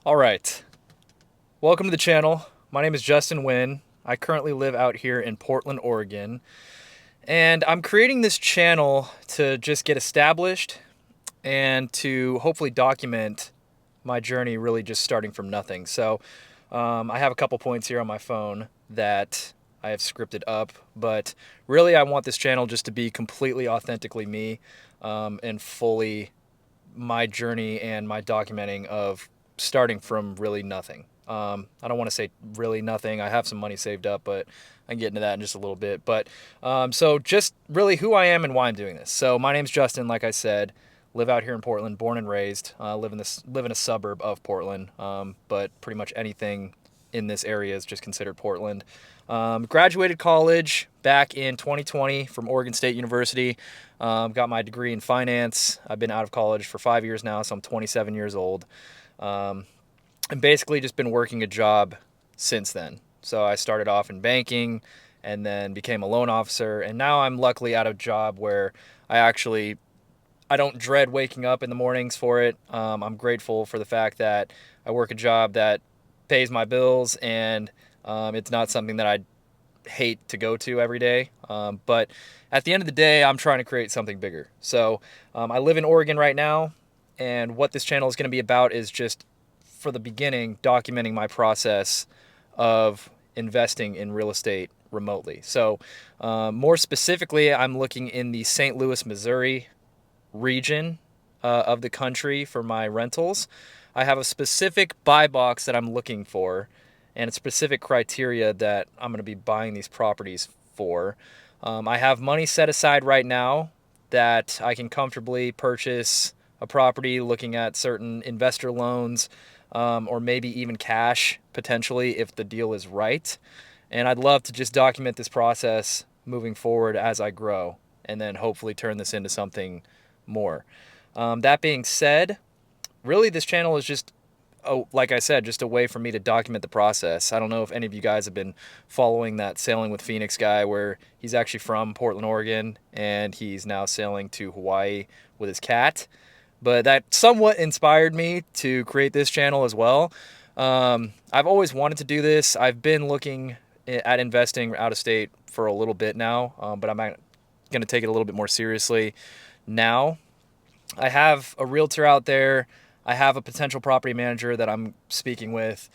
All right. Welcome to the channel. My name is Justin Wynn. I currently live out here in Portland, Oregon. And I'm creating this channel to just get established and to hopefully document my journey really just starting from nothing. So I have a couple points here on my phone that I have scripted up, but really I want this channel just to be completely authentically me and fully my journey and my documenting of starting from really nothing. I don't want to say really nothing. I have some money saved up, but I can get into that in just a little bit. But so just really who I am and why I'm doing this. So my name's Justin, like I said, live out here in Portland, born and raised. Live in a suburb of Portland, but pretty much anything in this area is just considered Portland. Graduated college back in 2020 from Oregon State University. Got my degree in finance. I've been out of college for 5 years now, so I'm 27 years old. And basically just been working a job since then. So I started off in banking and then became a loan officer. And now I'm luckily at a job where I don't dread waking up in the mornings for it. I'm grateful for the fact that I work a job that pays my bills and it's not something that I hate to go to every day. But at the end of the day, I'm trying to create something bigger. So I live in Oregon right now. And what this channel is going to be about is just, for the beginning, documenting my process of investing in real estate remotely. So more specifically, I'm looking in the St. Louis, Missouri region of the country for my rentals. I have a specific buy box that I'm looking for and a specific criteria that I'm going to be buying these properties for. I have money set aside right now that I can comfortably purchase a property looking at certain investor loans or maybe even cash potentially if the deal is right. And I'd love to just document this process moving forward as I grow and then hopefully turn this into something more. That being said, really this channel is just, like I said, just a way for me to document the process. I don't know if any of you guys have been following that Sailing with Phoenix guy where he's actually from Portland, Oregon, and he's now sailing to Hawaii with his cat. But that somewhat inspired me to create this channel as well. I've always wanted to do this. I've been looking at investing out of state for a little bit now, but I'm going to take it a little bit more seriously now. I have a realtor out there. I have a potential property manager that I'm speaking with,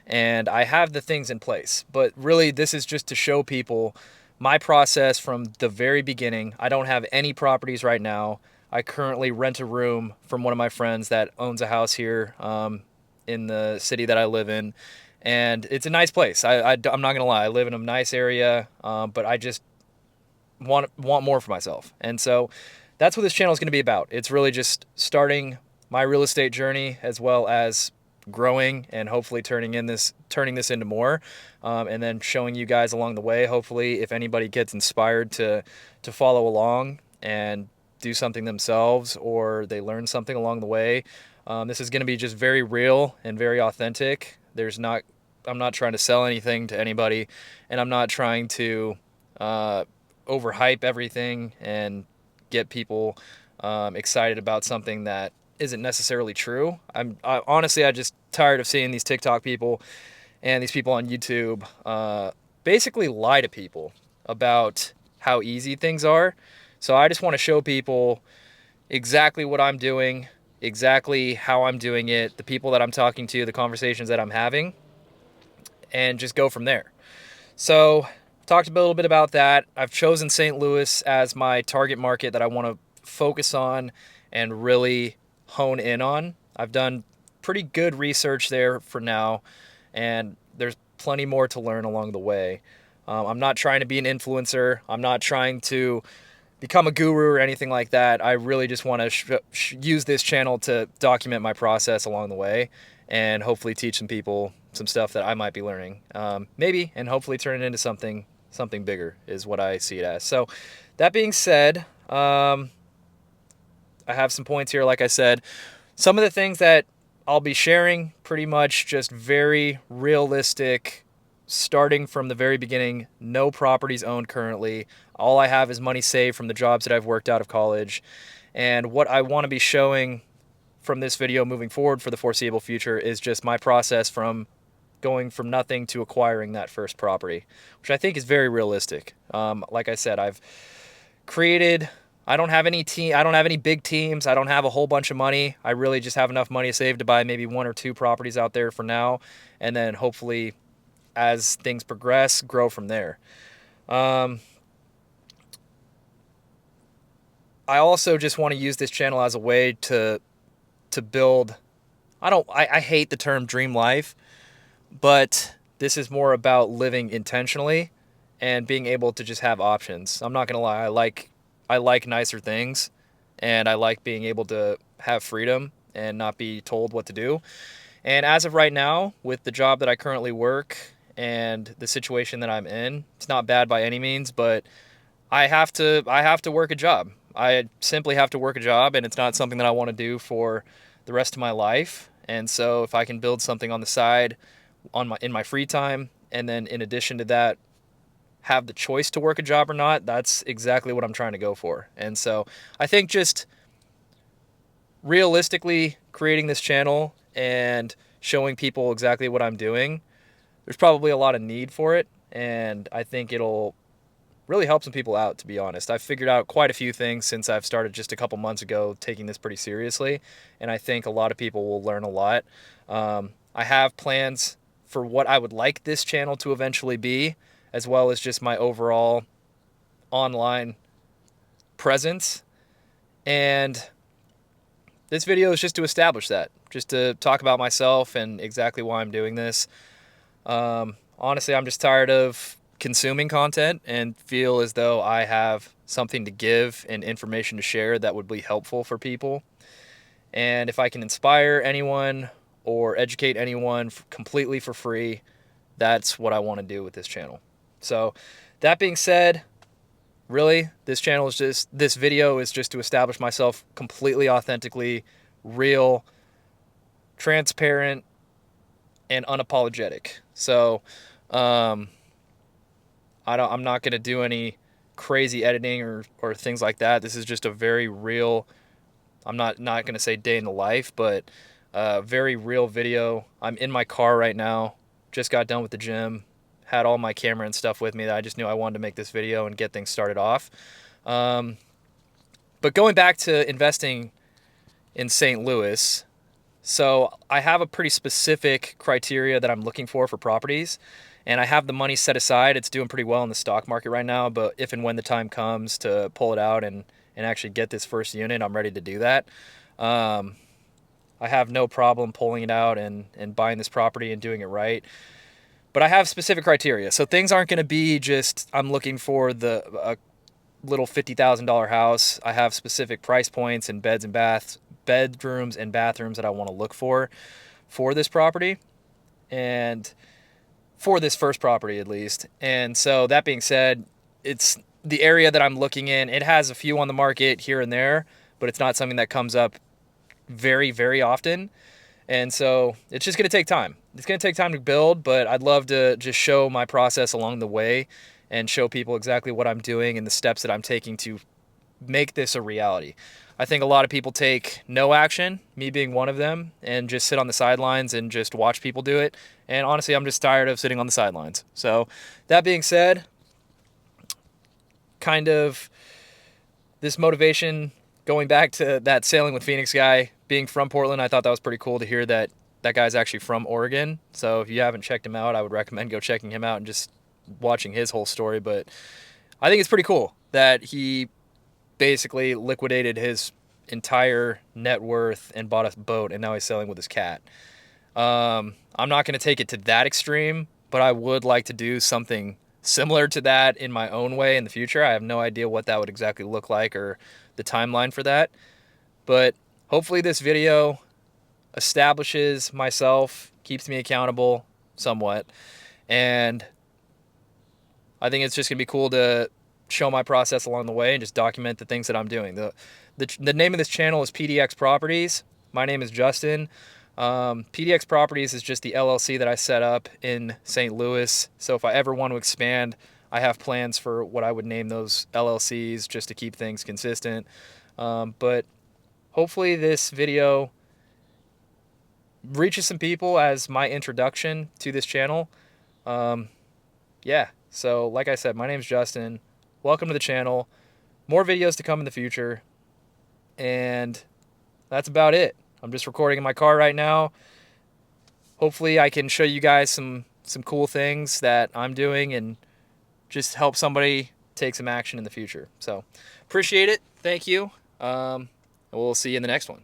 and I have the things in place. But really, this is just to show people my process from the very beginning. I don't have any properties right now. I currently rent a room from one of my friends that owns a house here in the city that I live in. And it's a nice place. I'm not going to lie. I live in a nice area, but I just want more for myself. And so that's what this channel is going to be about. It's really just starting my real estate journey as well as growing and hopefully turning this into more, and then showing you guys along the way. Hopefully, if anybody gets inspired to follow along and do something themselves or they learn something along the way, this is going to be just very real and very authentic. I'm not trying to sell anything to anybody, and I'm not trying to overhype everything and get people excited about something that isn't necessarily true. Honestly, I just tired of seeing these TikTok people and these people on YouTube basically lie to people about how easy things are. So I just want to show people exactly what I'm doing, exactly how I'm doing it, the people that I'm talking to, the conversations that I'm having, and just go from there. So talked a little bit about that. I've chosen St. Louis as my target market that I want to focus on and really hone in on. I've done pretty good research there for now, and there's plenty more to learn along the way. I'm not trying to be an influencer. I'm not trying to become a guru or anything like that. I really just want to use this channel to document my process along the way and hopefully teach some people some stuff that I might be learning, maybe, and hopefully turn it into something bigger is what I see it as. So that being said, I have some points here. Like I said, some of the things that I'll be sharing pretty much just very realistic, starting from the very beginning, no properties owned currently. All I have is money saved from the jobs that I've worked out of college. And what I want to be showing from this video moving forward for the foreseeable future is just my process from going from nothing to acquiring that first property, which I think is very realistic. Like I said, I've created, I don't have any big teams. I don't have a whole bunch of money. I really just have enough money saved to buy maybe 1 or 2 properties out there for now. And then hopefully as things progress, grow from there. I also just want to use this channel as a way to build, I hate the term dream life, but this is more about living intentionally and being able to just have options. I'm not going to lie. I like nicer things, and I like being able to have freedom and not be told what to do. And as of right now, with the job that I currently work and the situation that I'm in, it's not bad by any means, but I have to work a job. I simply have to work a job, and it's not something that I want to do for the rest of my life. And so if I can build something on the side in my free time, and then in addition to that have the choice to work a job or not, that's exactly what I'm trying to go for. And so I think just realistically creating this channel and showing people exactly what I'm doing, there's probably a lot of need for it, and I think it'll really help some people out, to be honest. I've figured out quite a few things since I've started just a couple months ago taking this pretty seriously, and I think a lot of people will learn a lot. I have plans for what I would like this channel to eventually be, as well as just my overall online presence. And this video is just to establish that, just to talk about myself and exactly why I'm doing this. Honestly, I'm just tired of consuming content and feel as though I have something to give and information to share that would be helpful for people. And if I can inspire anyone or educate anyone completely for free, that's what I want to do with this channel. So that being said, really, this video is just to establish myself completely authentically, real, transparent, and unapologetic. So I'm not going to do any crazy editing or things like that. This is just a very real, I'm not going to say day in the life, but very real video. I'm in my car right now, just got done with the gym, had all my camera and stuff with me that I just knew I wanted to make this video and get things started off. But going back to investing in St. Louis, so I have a pretty specific criteria that I'm looking for properties, and I have the money set aside. It's doing pretty well in the stock market right now, but if and when the time comes to pull it out and actually get this first unit, I'm ready to do that. I have no problem pulling it out and buying this property and doing it right. But I have specific criteria. So things aren't going to be just, I'm looking for a little $50,000 house. I have specific price points and bedrooms and bathrooms that I want to look for this property, and for this first property at least. And so that being said, it's the area that I'm looking in. It has a few on the market here and there, but it's not something that comes up very, very often. And so it's just going to take time. It's going to take time to build, but I'd love to just show my process along the way and show people exactly what I'm doing and the steps that I'm taking to make this a reality. I think a lot of people take no action, me being one of them, and just sit on the sidelines and just watch people do it. And honestly, I'm just tired of sitting on the sidelines. So that being said, kind of this motivation, going back to that Sailing with Phoenix guy, being from Portland, I thought that was pretty cool to hear that that guy's actually from Oregon. So if you haven't checked him out, I would recommend go checking him out and just watching his whole story. But I think it's pretty cool that he basically liquidated his entire net worth and bought a boat, and now he's sailing with his cat. I'm not going to take it to that extreme, but I would like to do something similar to that in my own way in the future. I have no idea what that would exactly look like or the timeline for that. But hopefully this video establishes myself, keeps me accountable somewhat, and I think it's just going to be cool to show my process along the way and just document the things that I'm doing. The name of this channel is PDX Properties. My name is Justin. PDX Properties is just the LLC that I set up in St. Louis. So if I ever want to expand, I have plans for what I would name those LLCs just to keep things consistent. But hopefully this video reaches some people as my introduction to this channel. Yeah, so like I said, my name's Justin. Welcome to the channel. More videos to come in the future. And that's about it. I'm just recording in my car right now. Hopefully I can show you guys some cool things that I'm doing and just help somebody take some action in the future. So appreciate it. Thank you. We'll see you in the next one.